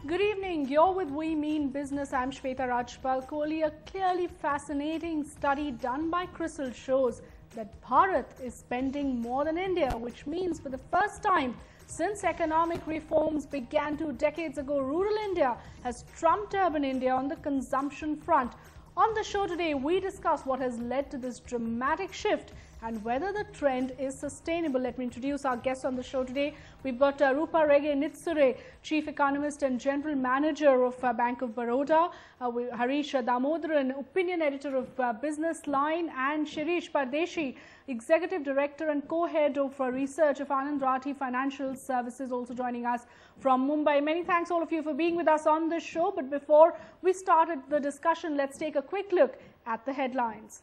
Good evening. You're with We Mean Business. I'm Shweta Rajpal Kohli. A clearly fascinating study done by Crisil shows that Bharat is spending more than India, which means for the first time since economic reforms began 2 decades ago, rural India has trumped urban India on the consumption front. On the show today, we discuss what has led to this dramatic shift and whether the trend is sustainable. Let me introduce our guests on the show today. We've got Rupa Rege Nitsure, Chief Economist and General Manager of Bank of Baroda, Harish Damodaran, Opinion Editor of Business Line, and Shirish Pardeshi, Executive Director and Co-Head of Research of Anand Rathi Financial Services, also joining us from Mumbai. Many thanks all of you for being with us on this show. But before we start the discussion, let's take a quick look at the headlines.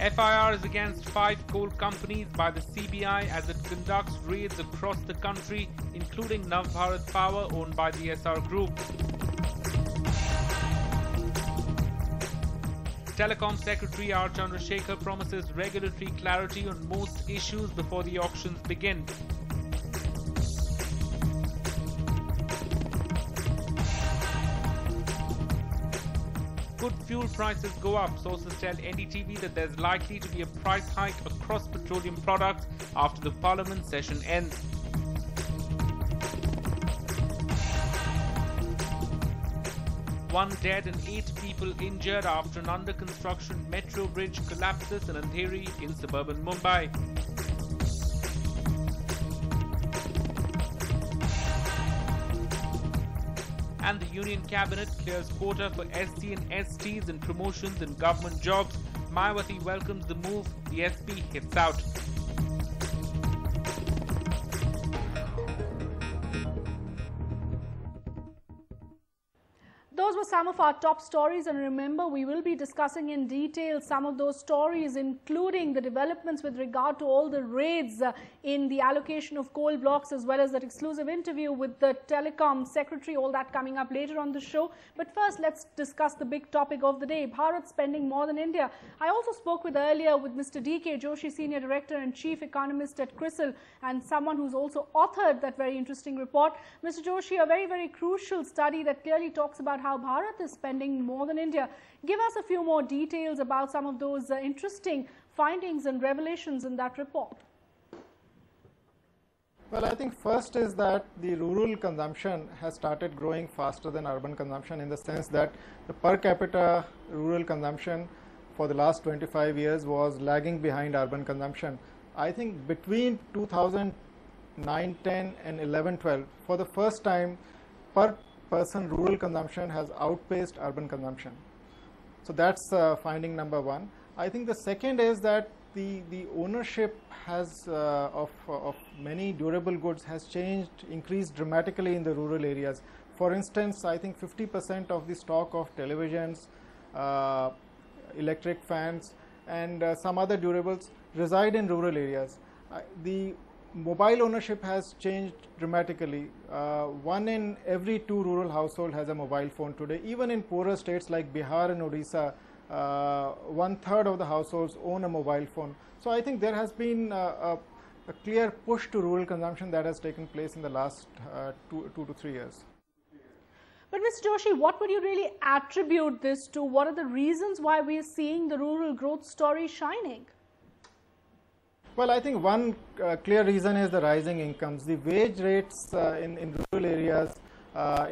FIR is against 5 coal companies by the CBI as it conducts raids across the country, including Navbharat Power owned by the SR Group. Telecom Secretary R. Chandrasekhar promises regulatory clarity on most issues before the auctions begin. Could fuel prices go up? Sources tell NDTV that there's likely to be a price hike across petroleum products after the parliament session ends. One dead and 8 people injured after an under-construction metro bridge collapses in Andheri in suburban Mumbai. And the Union Cabinet clears quota for SC and STs in promotions in government jobs. Mayawati welcomes the move. The SP hits out. Those were some of our top stories, and remember, we will be discussing in detail some of those stories, including the developments with regard to all the raids in the allocation of coal blocks, as well as that exclusive interview with the Telecom Secretary, all that coming up later on the show. But first, let's discuss the big topic of the day, Bharat spending more than India. I also spoke earlier with Mr. D.K. Joshi, Senior Director and Chief Economist at Crisil, and someone who's also authored that very interesting report. Mr. Joshi, a very, very crucial study that clearly talks about how Bharat is spending more than India. Give us a few more details about some of those interesting findings and revelations in that report. Well, I think first is that the rural consumption has started growing faster than urban consumption, in the sense that the per capita rural consumption for the last 25 years was lagging behind urban consumption. I think between 2009-10 and 11-12, for the first time, per person rural consumption has outpaced urban consumption. So that's finding number one. I think the second is that the ownership has of many durable goods has increased dramatically in the rural areas. For instance, I think 50% of the stock of televisions, electric fans, and some other durables reside in rural areas. The mobile ownership has changed dramatically. 1 in every 2 rural households has a mobile phone today. Even in poorer states like Bihar and Odisha, 1/3 of the households own a mobile phone. So I think there has been a clear push to rural consumption that has taken place in the last 2 to 3 years. But Mr. Joshi, what would you really attribute this to? What are the reasons why we are seeing the rural growth story shining? Well, I think one clear reason is the rising incomes. The wage rates in rural areas,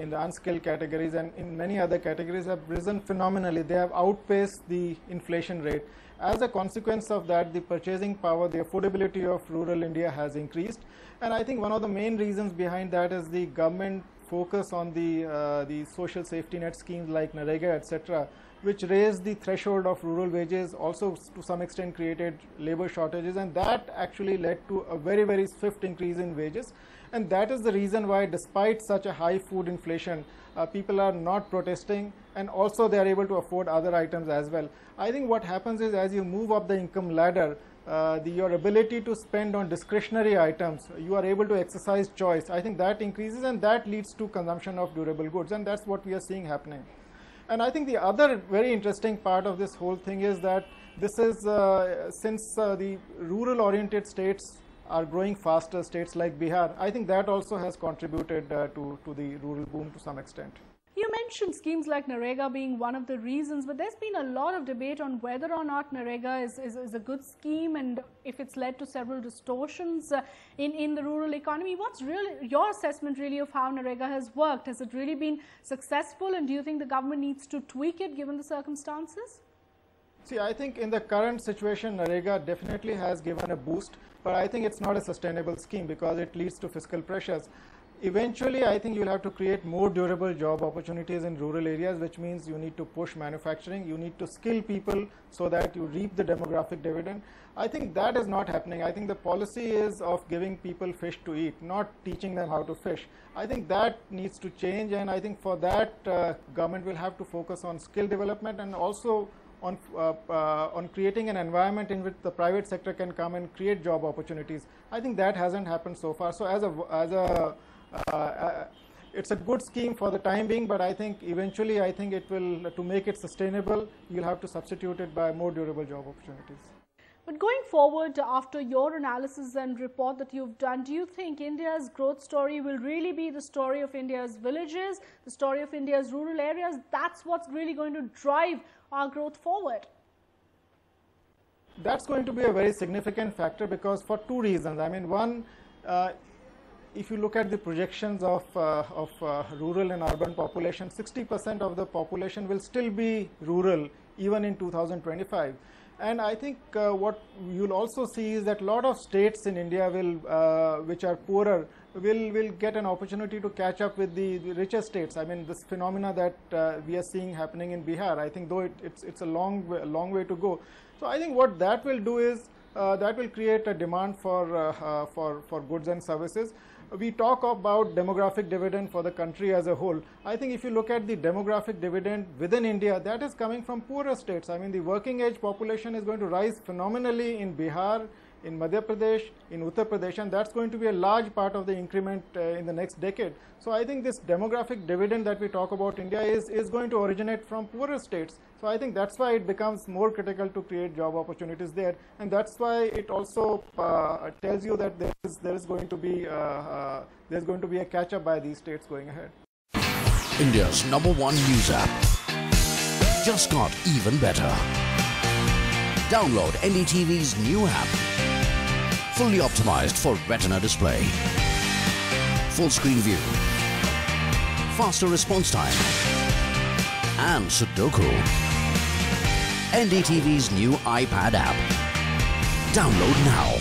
in the unskilled categories and in many other categories have risen phenomenally. They have outpaced the inflation rate. As a consequence of that, the purchasing power, the affordability of rural India has increased. And I think one of the main reasons behind that is the government focus on the social safety net schemes like NREGA, etc., which raised the threshold of rural wages, also to some extent created labor shortages, and that actually led to a very, very swift increase in wages. And that is the reason why, despite such a high food inflation, people are not protesting, and also they are able to afford other items as well. I think what happens is, as you move up the income ladder, your ability to spend on discretionary items, you are able to exercise choice. I think that increases, and that leads to consumption of durable goods, and that's what we are seeing happening. And I think the other very interesting part of this whole thing is that this is since the rural oriented states are growing faster, states like Bihar. I think that also has contributed to the rural boom to some extent. You mentioned schemes like NREGA being one of the reasons, but there's been a lot of debate on whether or not NREGA is a good scheme and if it's led to several distortions in the rural economy. What's really your assessment really of how NREGA has worked? Has it really been successful, and do you think the government needs to tweak it given the circumstances? See, I think in the current situation, NREGA definitely has given a boost, but I think it's not a sustainable scheme because it leads to fiscal pressures. Eventually, I think you'll have to create more durable job opportunities in rural areas, which means you need to push manufacturing, you need to skill people so that you reap the demographic dividend. I think that is not happening. I think the policy is of giving people fish to eat, not teaching them how to fish. I think that needs to change, and I think for that, government will have to focus on skill development and also on creating an environment in which the private sector can come and create job opportunities. I think that hasn't happened so far. So it's a good scheme for the time being, but I think eventually, I think it will, to make it sustainable, you'll have to substitute it by more durable job opportunities. But going forward, after your analysis and report that you've done, do you think India's growth story will really be the story of India's villages, the story of India's rural areas? That's what's really going to drive our growth forward? That's going to be a very significant factor because for two reasons. I mean, one, if you look at the projections of rural and urban population, 60% of the population will still be rural even in 2025. And I think what you'll also see is that a lot of states in India will, which are poorer, will get an opportunity to catch up with the richer states. I mean, this phenomena that we are seeing happening in Bihar, I think though it's a long way to go. So I think what that will do is that will create a demand for goods and services. We talk about demographic dividend for the country as a whole. I think if you look at the demographic dividend within India, that is coming from poorer states. I mean, the working age population is going to rise phenomenally in Bihar, in Madhya Pradesh, in Uttar Pradesh, and that's going to be a large part of the increment in the next decade. So I think this demographic dividend that we talk about India is going to originate from poorer states. So I think that's why it becomes more critical to create job opportunities there, and that's why it also tells you that there is going to be a catch up by these states going ahead. India's #1 news app just got even better. Download NDTV's new app, fully optimized for Retina display, full screen view, faster response time, and Sudoku. NDTV's new iPad app. Download now.